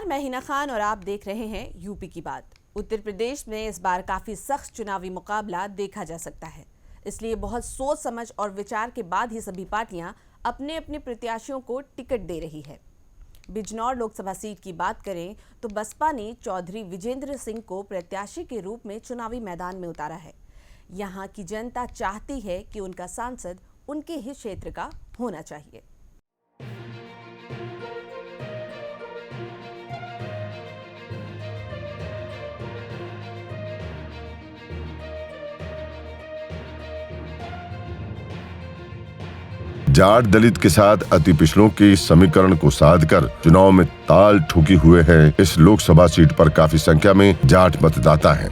मैं हिना खान और आप देख रहे हैं यूपी की बात। उत्तर प्रदेश में इस बार काफी सख्त चुनावी मुकाबला देखा जा सकता है, इसलिए बहुत सोच समझ और विचार के बाद ही सभी पार्टियां अपने अपने प्रत्याशियों को टिकट दे रही है। बिजनौर लोकसभा सीट की बात करें तो बसपा ने चौधरी विजेंद्र सिंह को प्रत्याशी के रूप में चुनावी मैदान में उतारा है। यहाँ की जनता चाहती है कि उनका सांसद उनके ही क्षेत्र का होना चाहिए। जाट दलित के साथ अति पिछड़ों के समीकरण को साधकर चुनाव में ताल ठोकी हुए हैं। इस लोकसभा सीट पर काफी संख्या में जाट मतदाता हैं।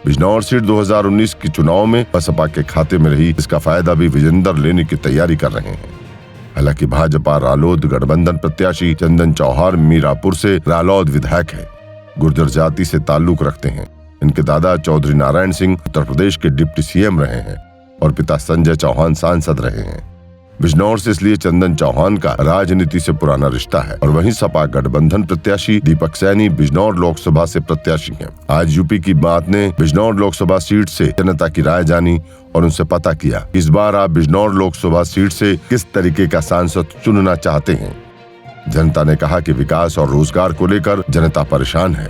बिजनौर सीट 2019 के चुनाव में बसपा के खाते में रही, इसका फायदा भी विजेंद्र लेने की तैयारी कर रहे हैं। हालांकि भाजपा रालोद गठबंधन प्रत्याशी चंदन चौहान मीरापुर से रालोद विधायक है, गुर्जर जाति से ताल्लुक रखते हैं। इनके दादा चौधरी नारायण सिंह उत्तर प्रदेश के डिप्टी सीएम रहे हैं और पिता संजय चौहान सांसद रहे हैं। बिजनौर से इसलिए चंदन चौहान का राजनीति से पुराना रिश्ता है और वहीं सपा गठबंधन प्रत्याशी दीपक सैनी बिजनौर लोकसभा से प्रत्याशी हैं। आज यूपी की बात ने बिजनौर लोकसभा सीट से जनता की राय जानी और उनसे पता किया इस बार आप बिजनौर लोकसभा सीट से किस तरीके का सांसद चुनना चाहते हैं। जनता ने कहा कि विकास और रोजगार को लेकर जनता परेशान है।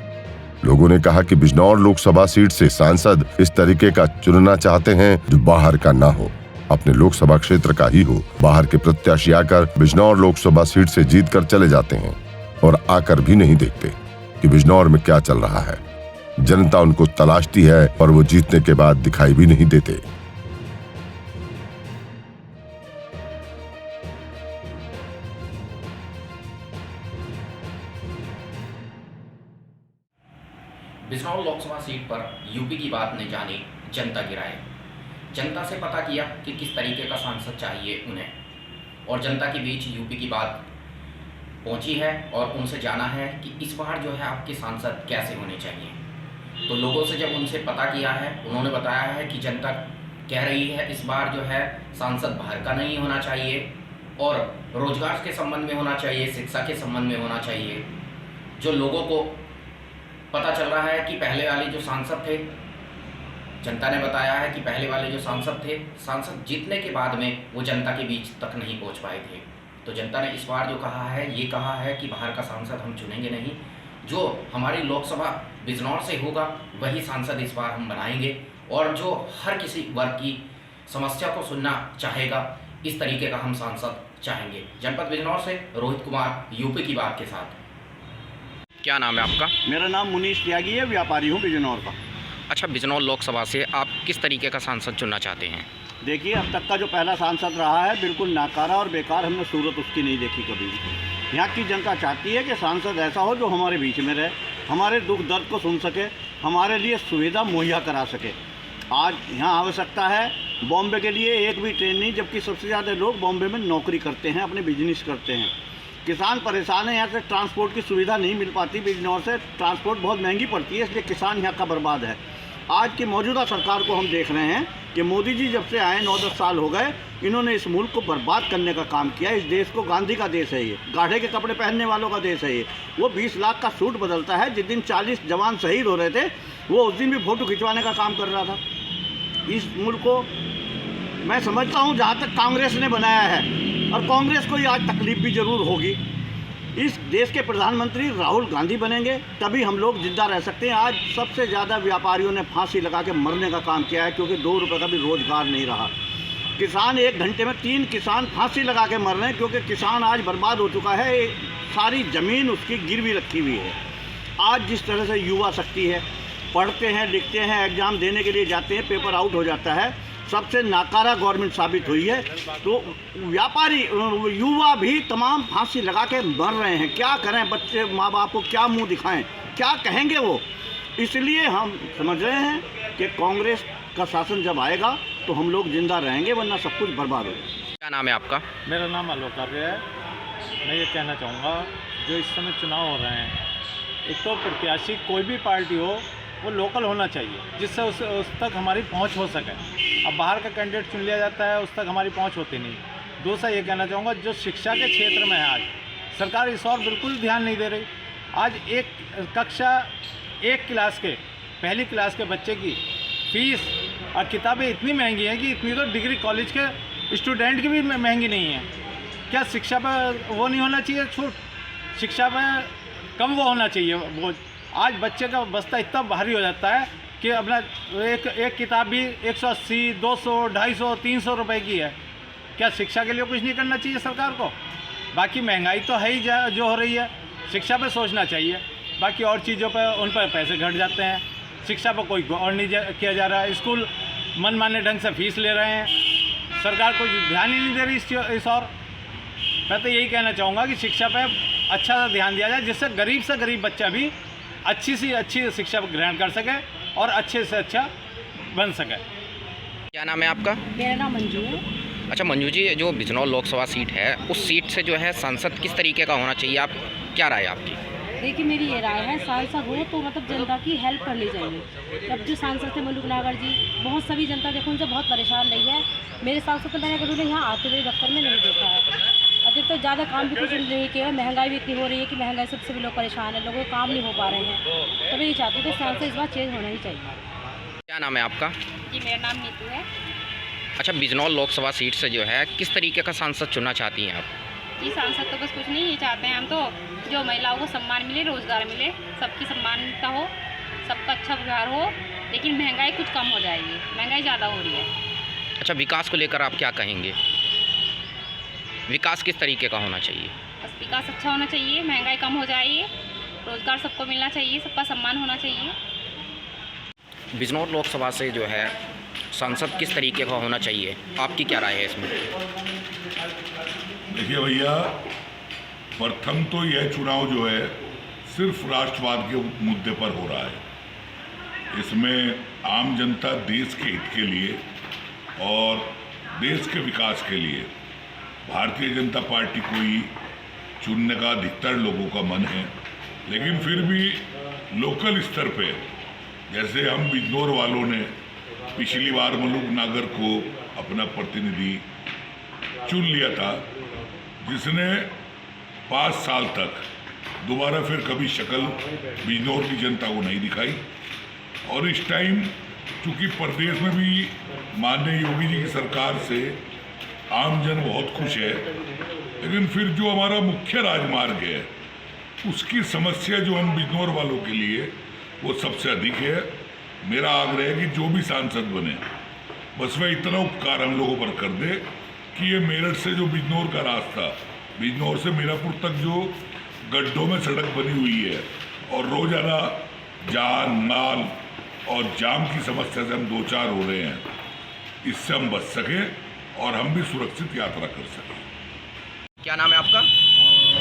लोगों ने कहा कि बिजनौर लोकसभा सीट से सांसद इस तरीके का चुनना चाहते हैं जो बाहर का ना हो, अपने लोकसभा क्षेत्र का ही हो। बाहर के प्रत्याशी आकर बिजनौर लोकसभा सीट से जीत कर चले जाते हैं और आकर भी नहीं देखते कि बिजनौर में क्या चल रहा है। जनता उनको तलाशती है और वो जीतने के बाद दिखाई भी नहीं देते। बिजनौर लोकसभा सीट पर यूपी की बात ने जानी जनता की राय। जनता से पता किया कि किस तरीके का सांसद चाहिए उन्हें, और जनता के बीच यूपी की बात पहुंची है और उनसे जाना है कि इस बार जो है आपके सांसद कैसे होने चाहिए। तो लोगों से जब उनसे पता किया है, उन्होंने बताया है कि जनता कह रही है इस बार जो है सांसद बाहर का नहीं होना चाहिए और रोजगार के संबंध में होना चाहिए, शिक्षा के संबंध में होना चाहिए। जो लोगों को पता चल रहा है कि पहले वाले जो सांसद थे, जनता ने बताया है कि पहले वाले जो सांसद थे, सांसद जीतने के बाद में वो जनता के बीच तक नहीं पहुंच पाए थे। तो जनता ने इस बार जो कहा है, ये कहा है कि बाहर का सांसद हम चुनेंगे नहीं, जो हमारी लोकसभा बिजनौर से होगा वही सांसद इस बार हम बनाएंगे और जो हर किसी वर्ग की समस्या को सुनना चाहेगा, इस तरीके का हम सांसद चाहेंगे। जनपद बिजनौर से रोहित कुमार, यूपी की बात के साथ। क्या नाम है आपका? मेरा नाम मुनीश त्यागी है, व्यापारी हूँ बिजनौर का। अच्छा, बिजनौर लोकसभा से आप किस तरीके का सांसद चुनना चाहते हैं? देखिए, अब तक का जो पहला सांसद रहा है बिल्कुल नाकारा और बेकार, हमने सूरत उसकी नहीं देखी कभी भी। यहाँ की जनता चाहती है कि सांसद ऐसा हो जो हमारे बीच में रहे, हमारे दुख दर्द को सुन सके, हमारे लिए सुविधा मुहैया करा सके। आज यहाँ आवश्यकता है बॉम्बे के लिए एक भी ट्रेन नहीं, जबकि सबसे ज़्यादा लोग बॉम्बे में नौकरी करते हैं, अपने बिजनेस करते हैं। किसान परेशान है, यहाँ से ट्रांसपोर्ट की सुविधा नहीं मिल पाती। बिजनौर से ट्रांसपोर्ट बहुत महंगी पड़ती है, इसलिए किसान यहाँ का बर्बाद है। आज की मौजूदा सरकार को हम देख रहे हैं कि मोदी जी जब से आए 9-10 साल हो गए, इन्होंने इस मुल्क को बर्बाद करने का काम किया। इस देश को गांधी का देश है, ये गाढ़े के कपड़े पहनने वालों का देश है ये। वो 20 लाख का सूट बदलता है। जिस दिन 40 जवान शहीद हो रहे थे, वो उस दिन भी फ़ोटो खिंचवाने का काम कर रहा था। इस मुल्क को मैं समझता हूँ जहाँ तक कांग्रेस ने बनाया है, और कांग्रेस को आज तकलीफ भी ज़रूर होगी। इस देश के प्रधानमंत्री राहुल गांधी बनेंगे तभी हम लोग जिंदा रह सकते हैं। आज सबसे ज़्यादा व्यापारियों ने फांसी लगा के मरने का काम किया है, क्योंकि 2 रुपये का भी रोज़गार नहीं रहा। किसान 1 घंटे में 3 किसान फांसी लगा के मर रहे हैं, क्योंकि किसान आज बर्बाद हो चुका है। सारी ज़मीन उसकी गिरवी रखी हुई है। आज जिस तरह से युवा शक्ति है, पढ़ते हैं, लिखते हैं, एग्ज़ाम देने के लिए जाते हैं, पेपर आउट हो जाता है, सबसे नाकारा गवर्नमेंट साबित हुई है। तो व्यापारी युवा भी तमाम फांसी लगा के मर रहे हैं। क्या करें, बच्चे माँ बाप को क्या मुंह दिखाएं, क्या कहेंगे वो। इसलिए हम समझ रहे हैं कि कांग्रेस का शासन जब आएगा तो हम लोग जिंदा रहेंगे, वरना सब कुछ बर्बाद हो जाएगा। क्या नाम है आपका? मेरा नाम आलोक आर्य है। मैं ये कहना चाहूँगा, जो इस समय चुनाव हो रहे हैं, एक तो प्रत्याशी कोई भी पार्टी हो वो लोकल होना चाहिए, जिससे उस तक हमारी पहुंच हो सके। अब बाहर का कैंडिडेट चुन लिया जाता है, उस तक हमारी पहुंच होती नहीं। दूसरा ये कहना चाहूँगा, जो शिक्षा के क्षेत्र में है आज सरकार इस और बिल्कुल ध्यान नहीं दे रही। आज एक कक्षा एक क्लास के पहली क्लास के बच्चे की फीस और किताबें इतनी महंगी हैं कि इतनी तो डिग्री कॉलेज के स्टूडेंट की भी महंगी नहीं है। क्या शिक्षा पर वो नहीं होना चाहिए छूट? शिक्षा पर कम वो होना चाहिए वो। आज बच्चे का बस्ता इतना भारी हो जाता है कि अपना एक किताब भी 180, 200, 250, 300 रुपए की है। क्या शिक्षा के लिए कुछ नहीं करना चाहिए सरकार को? बाकी महंगाई तो है ही जो हो रही है, शिक्षा पे सोचना चाहिए। बाकी और चीज़ों पर उन पर पैसे घट जाते हैं, शिक्षा पर कोई गौर नहीं किया जा रहा है। स्कूल मनमाने ढंग से फीस ले रहे हैं, सरकार कोई ध्यान ही नहीं दे रही इस और। मैं तो यही कहना चाहूँगा कि शिक्षा पे अच्छा सा ध्यान दिया जाए, जिससे गरीब से गरीब बच्चा भी अच्छी से अच्छी शिक्षा ग्रहण कर सके और अच्छे से अच्छा बन सके। क्या नाम है आपका? मेरा नाम मंजू है। अच्छा मंजू जी, जो बिजनौर लोकसभा सीट है उस सीट से जो है सांसद किस तरीके का होना चाहिए, आप क्या राय है आपकी? देखिए मेरी ये राय है, सांसद हो तो मतलब जनता की हेल्प करनी चाहिए। जब जो सांसद थे मल्लुक नागर जी, बहुत सभी जनता देखो उनसे बहुत परेशान रही है। मेरे हिसाब से तो मैंने कभी उन्हें यहाँ आते हुए दफ्तर में नहीं देखा है। अधिकतर ज़्यादा काम भी कुछ नहीं किया है। महंगाई भी इतनी हो रही है कि महंगाई सबसे भी लोग परेशान है, लोगों को काम नहीं हो पा रहे हैं। तो मैं ये चाहती हूँ कि सांसद इस बार चेंज होना ही चाहिए। क्या नाम है आपका? जी मेरा नाम नीतू है। अच्छा, बिजनौर लोकसभा सीट से जो है किस तरीके का सांसद चुनना चाहती हैं आप? जी सांसद तो बस कुछ नहीं, ये चाहते हैं हम तो जो महिलाओं को सम्मान मिले, रोज़गार मिले, सबकी सम्मानता हो, सबका अच्छा व्यवहार हो, लेकिन महंगाई कुछ कम हो जाएगी, महंगाई ज़्यादा हो रही है। अच्छा, विकास को लेकर आप क्या कहेंगे? विकास किस तरीके का होना चाहिए? बस विकास अच्छा होना चाहिए, महंगाई कम हो जाएगी, रोज़गार सबको मिलना चाहिए, सबका सम्मान होना चाहिए। बिजनौर लोकसभा से जो है सांसद किस तरीके का होना चाहिए, आपकी क्या राय है इसमें? देखिए भैया, प्रथम तो यह चुनाव जो है सिर्फ राष्ट्रवाद के मुद्दे पर हो रहा है। इसमें आम जनता देश के हित के लिए और देश के विकास के लिए भारतीय जनता पार्टी को ही चुनने का अधिकतर लोगों का मन है। लेकिन फिर भी लोकल स्तर पे, जैसे हम बिजनौर वालों ने पिछली बार मल्लुक नागर को अपना प्रतिनिधि चुन लिया था, जिसने 5 साल तक दोबारा फिर कभी शक्ल बिजनौर की जनता को नहीं दिखाई। और इस टाइम चूँकि प्रदेश में भी माननीय योगी जी की सरकार से आम जन बहुत खुश है, लेकिन फिर जो हमारा मुख्य राजमार्ग है उसकी समस्या जो हम बिजनौर वालों के लिए वो सबसे अधिक है। मेरा आग्रह है कि जो भी सांसद बने बस वह इतना उपकार हम लोगों पर कर दे कि ये मेरठ से जो बिजनौर का रास्ता, बिजनौर से मीरापुर तक जो गड्ढों में सड़क बनी हुई है और रोजाना जान माल और जाम की समस्या से हम 2-4 हो रहे हैं, इससे हम बच सकें और हम भी सुरक्षित यात्रा कर सकें। क्या नाम है आपका?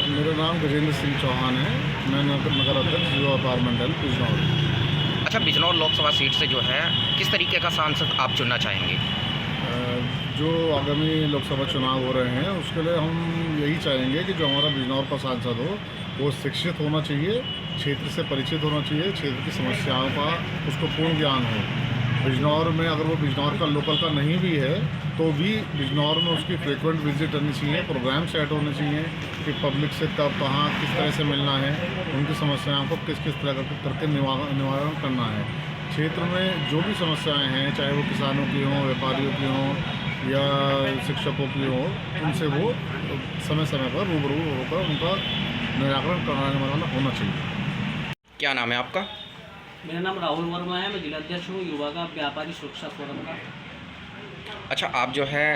मेरा नाम गजेंद्र सिंह चौहान है। मैं नगर अध्यक्ष युवा पार्लियामेंट बिजनौर। अच्छा, बिजनौर लोकसभा सीट से जो है किस तरीके का सांसद आप चुनना चाहेंगे? जो आगामी लोकसभा चुनाव हो रहे हैं उसके लिए हम यही चाहेंगे कि जो हमारा बिजनौर का सांसद हो वो शिक्षित होना चाहिए, क्षेत्र से परिचित होना चाहिए, क्षेत्र की समस्याओं का उसको पूर्ण ज्ञान हो। बिजनौर में अगर वो बिजनौर का लोकल का नहीं भी है तो भी बिजनौर में उसकी फ्रीक्वेंट विजिट करनी चाहिए, प्रोग्राम सेट होने चाहिए कि पब्लिक से कब कहाँ किस तरह से मिलना है, उनकी समस्याओं को किस किस तरह करके निवारण करना है। क्षेत्र में जो भी समस्याएं हैं, चाहे वो किसानों की हों, व्यापारियों की हों या शिक्षकों की हों, उनसे वो समय समय पर रूबरू होकर उनका निराकरण कराने वाला होना चाहिए। क्या नाम है आपका? मेरा नाम राहुल वर्मा है। मैं जिला अध्यक्ष हूँ युवा का व्यापारी सुरक्षा फोरम का। अच्छा, आप जो है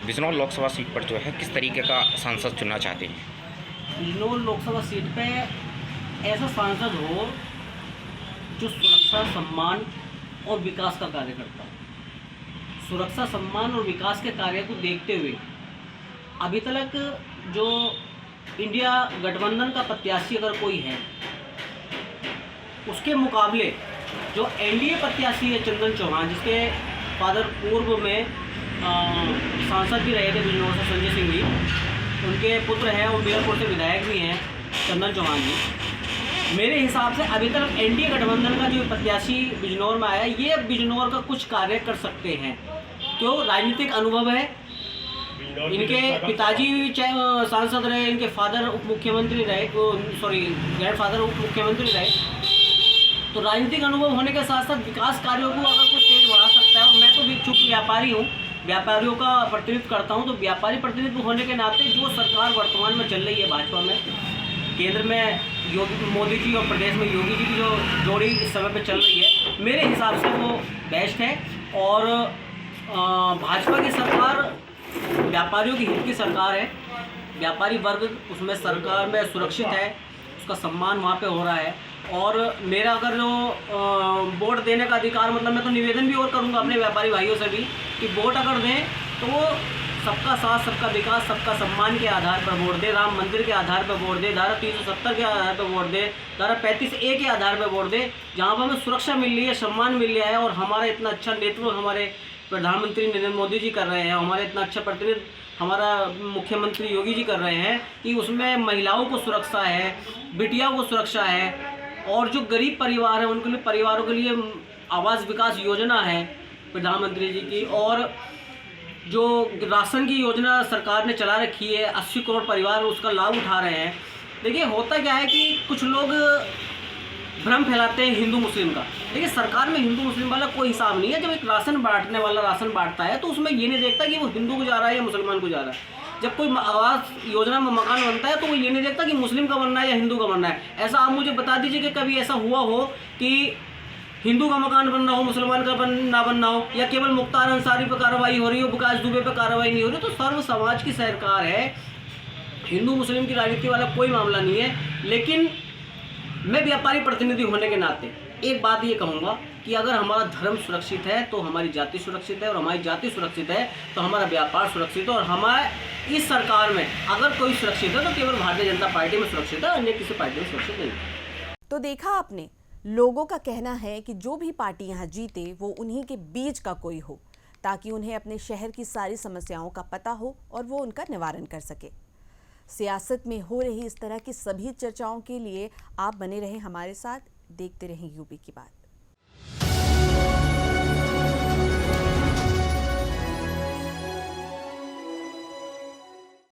बिजनौर लोकसभा सीट पर जो है किस तरीके का सांसद चुनना चाहते हैं? बिजनौर लोकसभा सीट पे ऐसा सांसद हो जो सुरक्षा, सम्मान और विकास का कार्य करता हो। सुरक्षा, सम्मान और विकास के कार्य को देखते हुए अभी तक जो इंडिया गठबंधन का प्रत्याशी अगर कोई है, उसके मुकाबले जो एनडीए प्रत्याशी है चंदन चौहान, जिसके फादर पूर्व में सांसद भी रहे थे बिजनौर से, संजय सिंह जी, उनके पुत्र हैं और मीरापुर से विधायक भी हैं चंदन चौहान जी। मेरे हिसाब से अभी तक एनडीए गठबंधन का जो प्रत्याशी बिजनौर में आया, ये बिजनौर का कुछ कार्य कर सकते हैं। क्यों? राजनीतिक अनुभव है, इनके पिताजी सांसद रहे, इनके फादर उप मुख्यमंत्री रहे, ग्रैंड फादर उप मुख्यमंत्री रहे। तो राजनीतिक अनुभव होने के साथ साथ विकास कार्यों को अगर कोई तेज बढ़ा सकता है, और मैं तो भी चूँकि व्यापारी हूँ, व्यापारियों का प्रतिनिधित्व करता हूँ, तो व्यापारी प्रतिनिधित्व होने के नाते जो सरकार वर्तमान में चल रही है भाजपा में, केंद्र में मोदी जी और प्रदेश में योगी जी की जो जोड़ी इस समय पे चल रही है, मेरे हिसाब से वो बेस्ट है। और भाजपा की सरकार व्यापारियों की हित की सरकार है। व्यापारी वर्ग उसमें सरकार में सुरक्षित है, उसका सम्मान वहाँ पे हो रहा है। और मेरा अगर जो वोट देने का अधिकार, मतलब मैं तो निवेदन भी और करूँगा अपने व्यापारी भाइयों से भी कि वोट अगर दें तो वो सबका साथ, सबका विकास, सबका सम्मान के आधार पर वोट दे, राम मंदिर के आधार पर वोट दे, धारा 370 के आधार पर वोट दे, धारा 35A के आधार पर वोट दे, जहाँ पर हमें सुरक्षा मिल रही है, सम्मान मिल रहा है। और हमारा इतना अच्छा नेतृत्व हमारे प्रधानमंत्री नरेंद्र मोदी जी कर रहे हैं, हमारे इतना अच्छा प्रतिनिधित्व हमारा मुख्यमंत्री योगी जी कर रहे हैं कि उसमें महिलाओं को सुरक्षा है, बिटिया को सुरक्षा है, और जो गरीब परिवार है उनके लिए, परिवारों के लिए आवास विकास योजना है प्रधानमंत्री जी की, और जो राशन की योजना सरकार ने चला रखी है, 80 करोड़ परिवार उसका लाभ उठा रहे हैं। देखिए होता क्या है कि कुछ लोग भ्रम फैलाते हैं हिंदू मुस्लिम का। देखिए सरकार में हिंदू मुस्लिम वाला कोई हिसाब नहीं है। जब एक राशन बांटने वाला राशन बांटता है तो उसमें ये नहीं देखता कि वो हिंदू को जा रहा है या मुसलमान को जा रहा है। जब कोई आवास योजना में मकान बनता है तो वो ये नहीं देखता कि मुस्लिम का बनना है या हिंदू का बनना है। ऐसा आप मुझे बता दीजिए कि कभी ऐसा हुआ हो कि हिंदू का मकान बनना हो, मुसलमान का ना बनना हो, या केवल मुख्तार अंसारी पर कार्रवाई हो रही हो, विकास दुबे पर कार्रवाई नहीं हो रही। तो सर्व समाज की सरकार है, हिंदू मुस्लिम की राजनीति वाला कोई मामला नहीं है। लेकिन मैं व्यापारी प्रतिनिधि होने के नाते एक बात ये कहूँगा कि अगर हमारा धर्म सुरक्षित है तो हमारी जाति सुरक्षित है, और हमारी जाति सुरक्षित है तो हमारा व्यापार सुरक्षित है। और हमारे इस सरकार में अगर कोई सुरक्षित है तो केवल भारतीय जनता पार्टी में सुरक्षित है, अन्य किसी पार्टी में सुरक्षित नहीं है। तो देखा आपने, लोगों का कहना है कि जो भी पार्टी यहाँ जीते वो उन्हीं के बीच का कोई हो, ताकि उन्हें अपने शहर की सारी समस्याओं का पता हो और वो उनका निवारण कर सके। सियासत में हो रही इस तरह की सभी चर्चाओं के लिए आप बने रहें हमारे साथ, देखते रहें यूपी की बात।